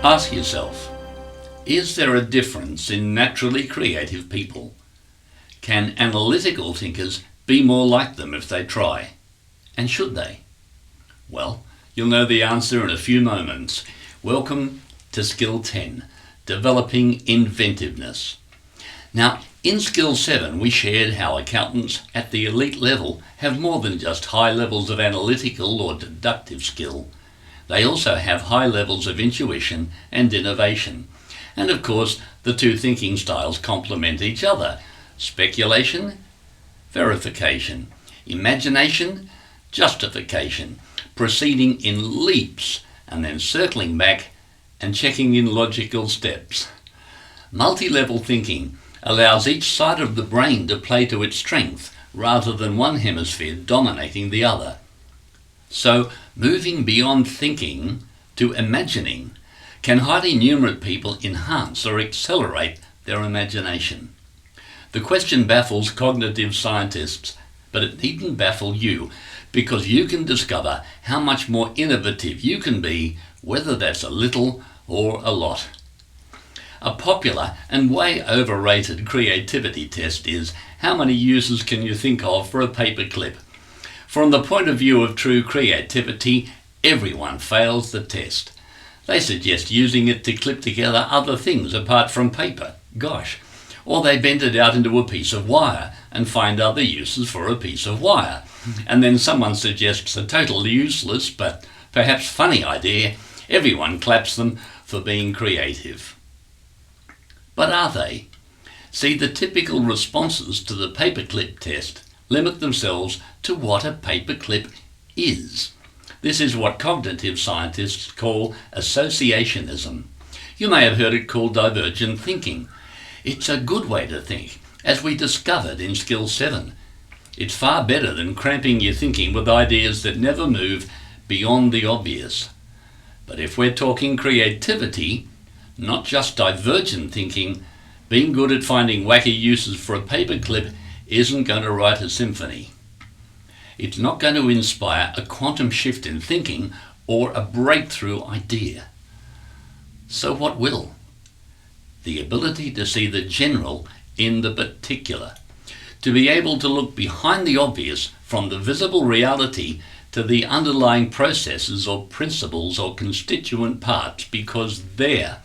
Ask yourself, is there a difference in naturally creative people? Can analytical thinkers be more like them if they try? And should they? Well, you'll know the answer in a few moments. Welcome to Skill 10, Developing Inventiveness. Now, in Skill 7, we shared how accountants at the elite level have more than just high levels of analytical or deductive skill. They also have high levels of intuition and innovation. And of course, the two thinking styles complement each other. Speculation, verification. Imagination, justification. Proceeding in leaps and then circling back and checking in logical steps. Multi-level thinking allows each side of the brain to play to its strength rather than one hemisphere dominating the other. So, moving beyond thinking to imagining can highly numerate people enhance or accelerate their imagination. The question baffles cognitive scientists, but it needn't baffle you, because you can discover how much more innovative you can be, whether that's a little or a lot. A popular and way overrated creativity test is how many uses can you think of for a paperclip? From the point of view of true creativity, everyone fails the test. They suggest using it to clip together other things apart from paper. Gosh. Or they bend it out into a piece of wire and find other uses for a piece of wire. And then someone suggests a totally useless but perhaps funny idea. Everyone claps them for being creative. But are they? See, the typical responses to the paperclip test limit themselves to what a paperclip is. This is what cognitive scientists call associationism. You may have heard it called divergent thinking. It's a good way to think, as we discovered in Skill 7. It's far better than cramping your thinking with ideas that never move beyond the obvious. But if we're talking creativity, not just divergent thinking, being good at finding wacky uses for a paperclip isn't going to write a symphony. It's not going to inspire a quantum shift in thinking or a breakthrough idea. So what will? The ability to see the general in the particular, to be able to look behind the obvious from the visible reality to the underlying processes or principles or constituent parts, because there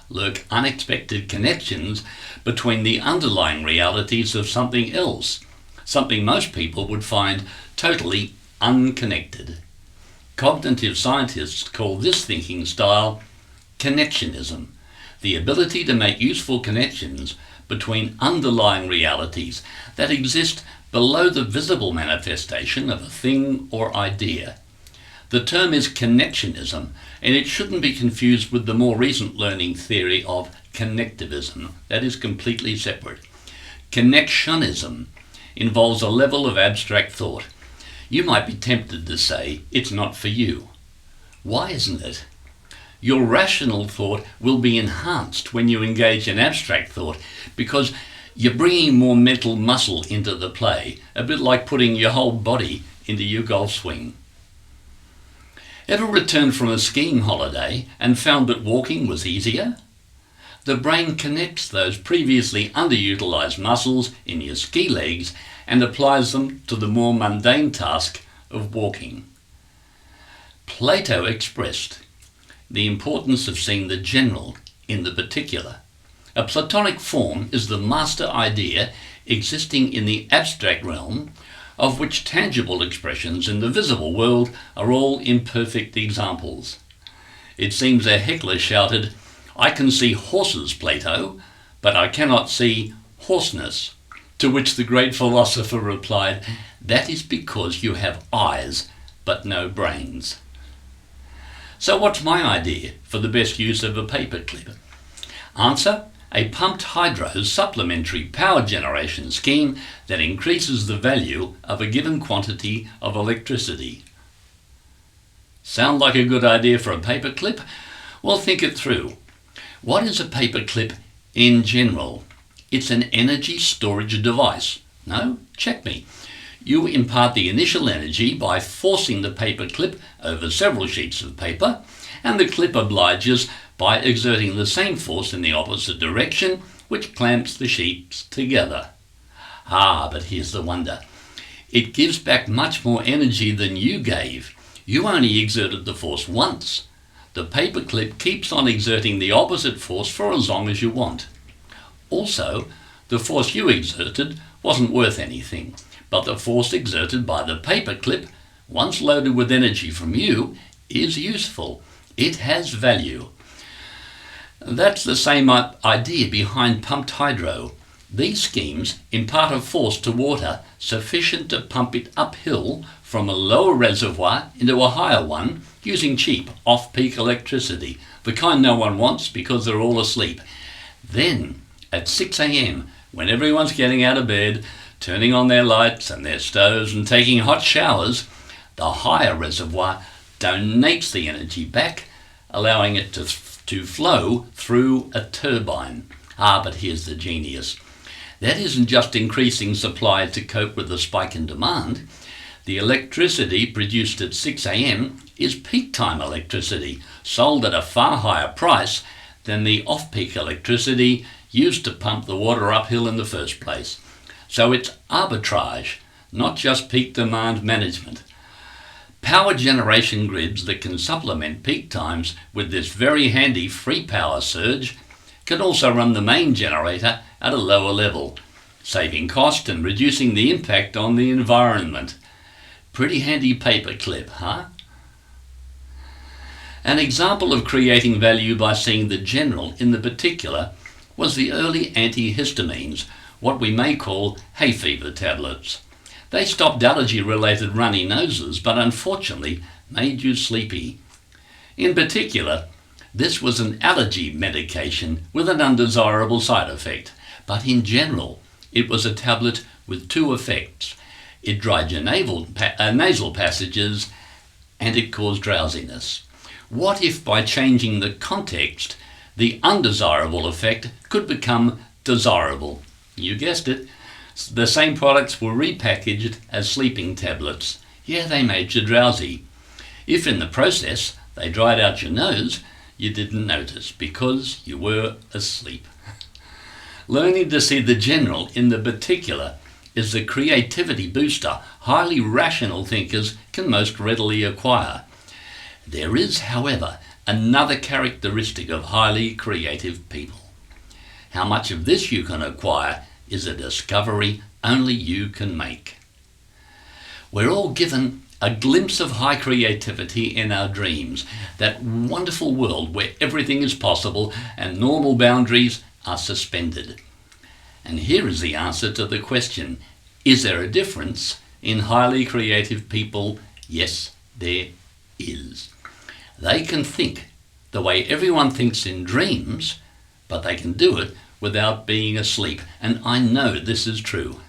lurk unexpected connections between the underlying realities of something else, something most people would find totally unconnected. Cognitive scientists call this thinking style connectionism, the ability to make useful connections between underlying realities that exist below the visible manifestation of a thing or idea. The term is connectionism, and it shouldn't be confused with the more recent learning theory of connectivism. That is completely separate. Connectionism involves a level of abstract thought. You might be tempted to say it's not for you. Why isn't it? Your rational thought will be enhanced when you engage in abstract thought because you're bringing more mental muscle into the play, a bit like putting your whole body into your golf swing. Ever returned from a skiing holiday and found that walking was easier? The brain connects those previously underutilized muscles in your ski legs and applies them to the more mundane task of walking. Plato expressed the importance of seeing the general in the particular. A Platonic form is the master idea existing in the abstract realm, of which tangible expressions in the visible world are all imperfect examples. It seems a heckler shouted, "I can see horses, Plato, but I cannot see horseness," to which the great philosopher replied, "That is because you have eyes, but no brains." So what's my idea for the best use of a paperclip? Answer: a pumped hydro supplementary power generation scheme that increases the value of a given quantity of electricity. Sound like a good idea for a paperclip? Well, think it through. What is a paperclip in general? It's an energy storage device. No? Check me. You impart the initial energy by forcing the paperclip over several sheets of paper, and the clip obliges by exerting the same force in the opposite direction, which clamps the sheets together. But here's the wonder. It gives back much more energy than you gave. You only exerted the force once. The paperclip keeps on exerting the opposite force for as long as you want. Also, the force you exerted wasn't worth anything, but the force exerted by the paperclip, once loaded with energy from you, is useful. It has value. That's the same idea behind pumped hydro. These schemes impart a force to water sufficient to pump it uphill from a lower reservoir into a higher one using cheap off-peak electricity, the kind no one wants because they're all asleep. Then, at 6 a.m, when everyone's getting out of bed, turning on their lights and their stoves and taking hot showers, the higher reservoir donates the energy back, allowing it to flow through a turbine. But here's the genius. That isn't just increasing supply to cope with the spike in demand. The electricity produced at 6 a.m. is peak time electricity, sold at a far higher price than the off-peak electricity used to pump the water uphill in the first place. So it's arbitrage, not just peak demand management. Power generation grids that can supplement peak times with this very handy free power surge can also run the main generator at a lower level, saving cost and reducing the impact on the environment. Pretty handy paperclip, huh? An example of creating value by seeing the general in the particular was the early antihistamines, what we may call hay fever tablets. They stopped allergy-related runny noses, but unfortunately made you sleepy. In particular, this was an allergy medication with an undesirable side effect, but in general, it was a tablet with two effects. It dried your nasal passages, and it caused drowsiness. What if by changing the context, the undesirable effect could become desirable? You guessed it. The same products were repackaged as sleeping tablets. Yeah, they made you drowsy. If in the process they dried out your nose, you didn't notice because you were asleep. Learning to see the general in the particular is the creativity booster highly rational thinkers can most readily acquire. There is, however, another characteristic of highly creative people. How much of this you can acquire is a discovery only you can make. We're all given a glimpse of high creativity in our dreams, that wonderful world where everything is possible and normal boundaries are suspended. And here is the answer to the question, is there a difference in highly creative people? Yes, there is. They can think the way everyone thinks in dreams, but they can do it without being asleep, and I know this is true.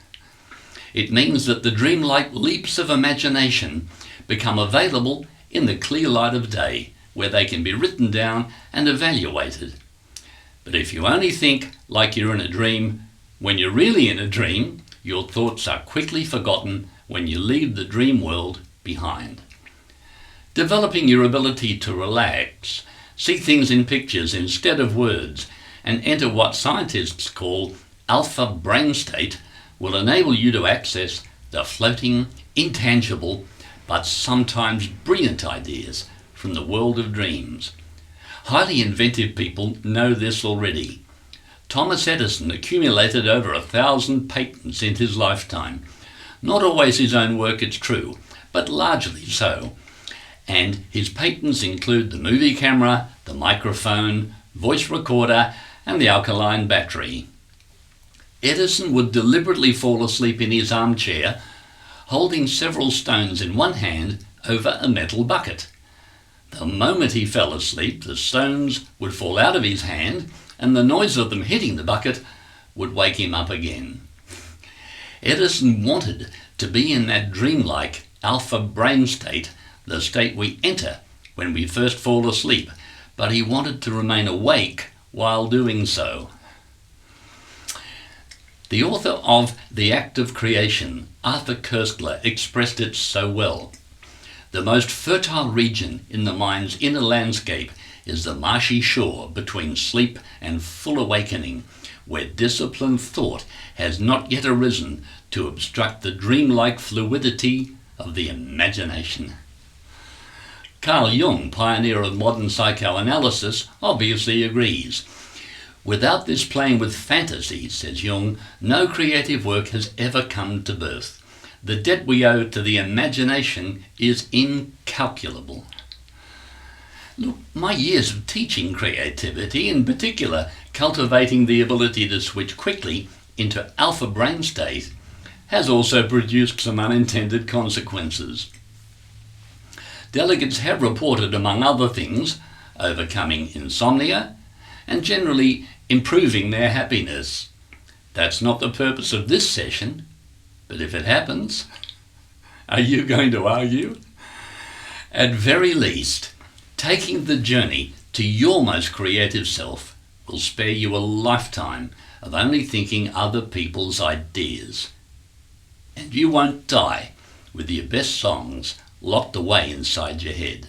It means that the dreamlike leaps of imagination become available in the clear light of day, where they can be written down and evaluated. But if you only think like you're in a dream, when you're really in a dream, your thoughts are quickly forgotten when you leave the dream world behind. Developing your ability to relax, see things in pictures instead of words, and enter what scientists call alpha brain state will enable you to access the floating, intangible, but sometimes brilliant ideas from the world of dreams. Highly inventive people know this already. Thomas Edison accumulated over 1,000 patents in his lifetime. Not always his own work, it's true, but largely so. And his patents include the movie camera, the microphone, voice recorder, and the alkaline battery. Edison would deliberately fall asleep in his armchair, holding several stones in one hand over a metal bucket. The moment he fell asleep, the stones would fall out of his hand, and the noise of them hitting the bucket would wake him up again. Edison wanted to be in that dreamlike alpha brain state, the state we enter when we first fall asleep, but he wanted to remain awake while doing so. The author of The Act of Creation, Arthur Koestler, expressed it so well. The most fertile region in the mind's inner landscape is the marshy shore between sleep and full awakening, where disciplined thought has not yet arisen to obstruct the dreamlike fluidity of the imagination. Carl Jung, pioneer of modern psychoanalysis, obviously agrees. Without this playing with fantasy, says Jung, no creative work has ever come to birth. The debt we owe to the imagination is incalculable. Look, my years of teaching creativity, in particular cultivating the ability to switch quickly into alpha brain state, has also produced some unintended consequences. Delegates have reported, among other things, overcoming insomnia and generally improving their happiness. That's not the purpose of this session, but if it happens, are you going to argue? At very least, taking the journey to your most creative self will spare you a lifetime of only thinking other people's ideas. And you won't die with your best songs locked away inside your head.